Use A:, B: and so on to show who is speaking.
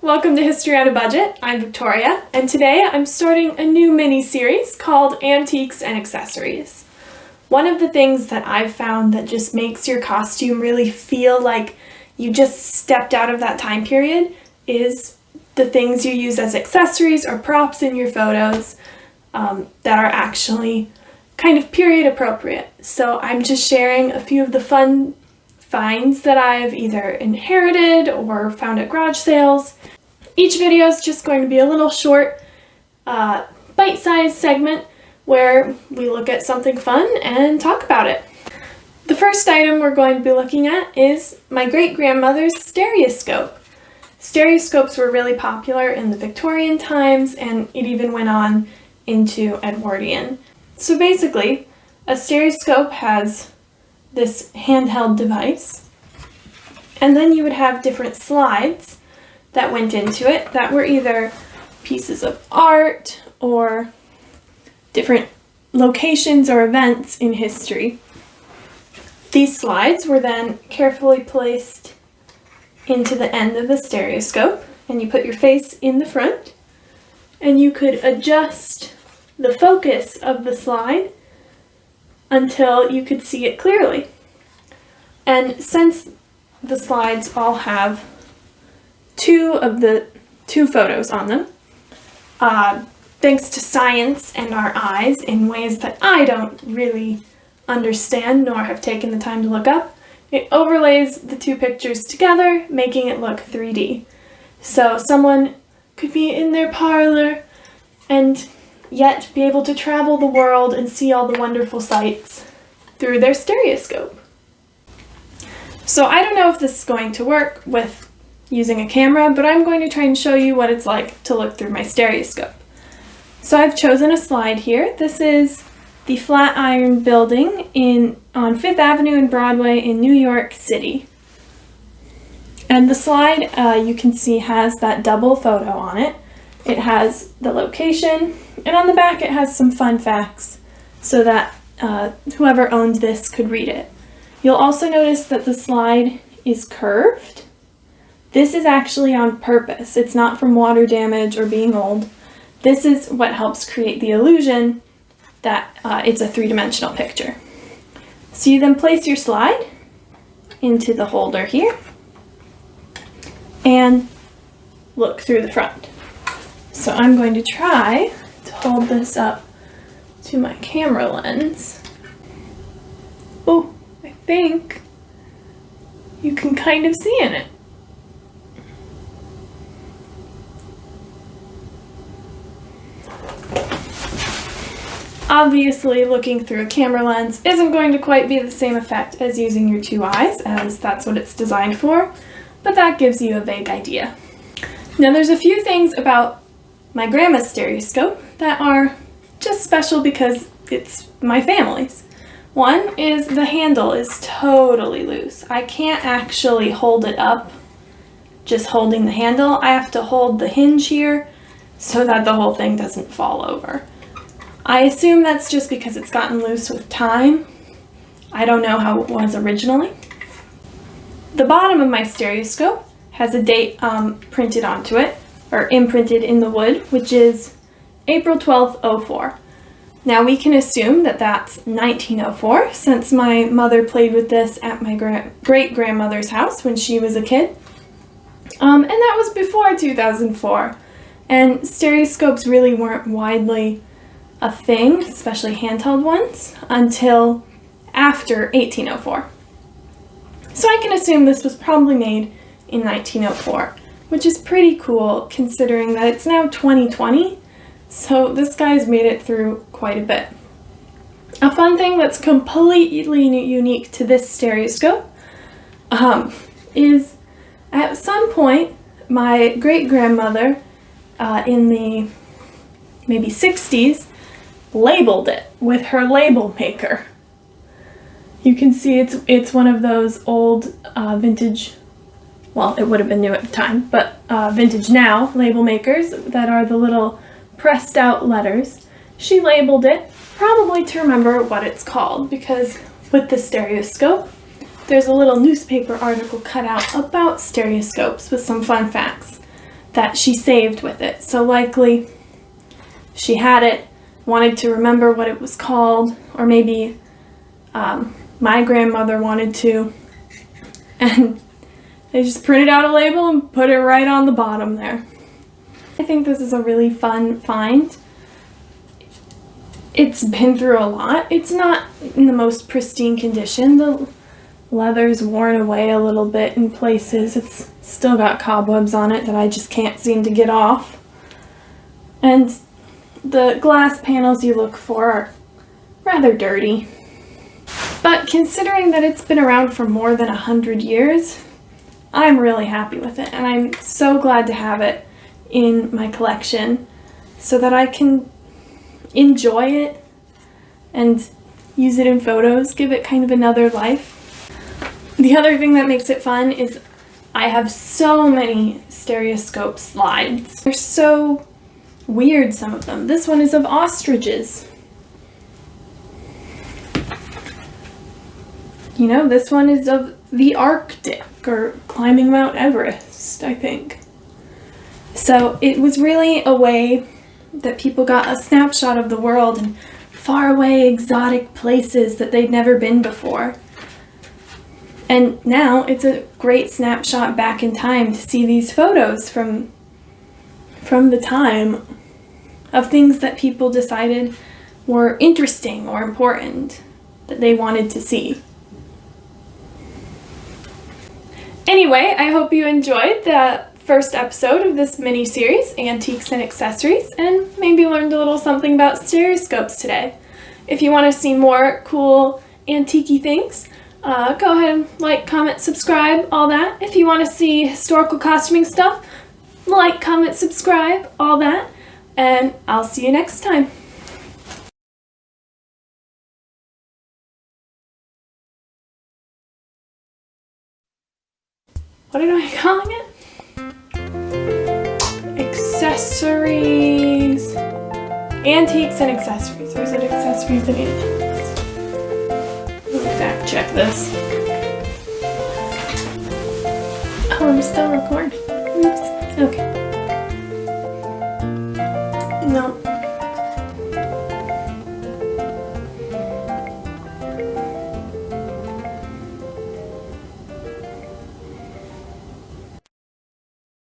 A: Welcome to History on a Budget. I'm Victoria, and today I'm starting a new mini-series called Antiques and Accessories. One of the things that I've found that just makes your costume really feel like you just stepped out of that time period is the things you use as accessories or props in your photos that are actually kind of period appropriate. So I'm just sharing a few of the fun finds that I've either inherited or found at garage sales. Each video is just going to be a little short, bite-sized segment where we look at something fun and talk about it. The first item we're going to be looking at is my great-grandmother's stereoscope. Stereoscopes were really popular in the Victorian times, and it even went on into Edwardian. So basically, a stereoscope has this handheld device, and then you would have different slides that went into it that were either pieces of art or different locations or events in history. These slides were then carefully placed into the end of the stereoscope, and you put your face in the front, and you could adjust the focus of the slide until you could see it clearly. And since the slides all have two photos on them, thanks to science and our eyes in ways that I don't really understand nor have taken the time to look up, it overlays the two pictures together, making it look 3D. So someone could be in their parlor and yet be able to travel the world and see all the wonderful sights through their stereoscope. So I don't know if this is going to work with using a camera, but I'm going to try and show you what it's like to look through my stereoscope. So I've chosen a slide here. This is the Flatiron Building on 5th Avenue and Broadway in New York City. And the slide, you can see, has that double photo on it. It has the location, and on the back it has some fun facts so that whoever owned this could read it. You'll also notice that the slide is curved. This is actually on purpose. It's not from water damage or being old. This is what helps create the illusion that it's a three-dimensional picture. So you then place your slide into the holder here and look through the front. So I'm going to try to hold this up to my camera lens. Oh, I think you can kind of see in it. Obviously, looking through a camera lens isn't going to quite be the same effect as using your two eyes, as that's what it's designed for, but that gives you a vague idea. Now, there's a few things about my grandma's stereoscope that are just special because it's my family's. One is the handle is totally loose. I can't actually hold it up just holding the handle. I have to hold the hinge here so that the whole thing doesn't fall over. I assume that's just because it's gotten loose with time. I don't know how it was originally. The bottom of my stereoscope has a date printed onto it, or imprinted in the wood, which is April 12th, 04. Now we can assume that that's 1904, since my mother played with this at my great-grandmother's house when she was a kid. And that was before 2004. And stereoscopes really weren't widely a thing, especially handheld ones, until after 1804. So I can assume this was probably made in 1904, which is pretty cool considering that it's now 2020, so this guy's made it through quite a bit. A fun thing that's completely unique to this stereoscope is at some point my great-grandmother in the maybe 60s labeled it with her label maker. You can see it's one of those old vintage, well, it would have been new at the time, but vintage now label makers that are the little pressed out letters. She labeled it, probably to remember what it's called, because with the stereoscope there's a little newspaper article cut out about stereoscopes with some fun facts that she saved with it. So likely she had it, wanted to remember what it was called, or maybe my grandmother wanted to, and they just printed out a label and put it right on the bottom there. I think this is a really fun find. It's been through a lot. It's not in the most pristine condition. The leather's worn away a little bit in places. It's still got cobwebs on it that I just can't seem to get off. And the glass panels you look for are rather dirty. But considering that it's been around for more than 100 years, I'm really happy with it, and I'm so glad to have it in my collection so that I can enjoy it and use it in photos, give it kind of another life. The other thing that makes it fun is I have so many Stereoscope slides. They're so weird, some of them. This one is of ostriches. You know, this one is of the Arctic, or climbing Mount Everest, I think. So it was really a way that people got a snapshot of the world and faraway exotic places that they'd never been before. And now it's a great snapshot back in time to see these photos from the time of things that people decided were interesting or important that they wanted to see. Anyway, I hope you enjoyed the first episode of this mini-series, Antiques and Accessories, and maybe learned a little something about stereoscopes today. If you want to see more cool antique-y things, go ahead and like, comment, subscribe, all that. If you want to see historical costuming stuff, like, comment, subscribe, all that, and I'll see you next time. What am I calling it? Accessories. Antiques and accessories. Or is it accessories and antiques? Let me fact check this. Oh, I'm still recording. Oops. Okay. No.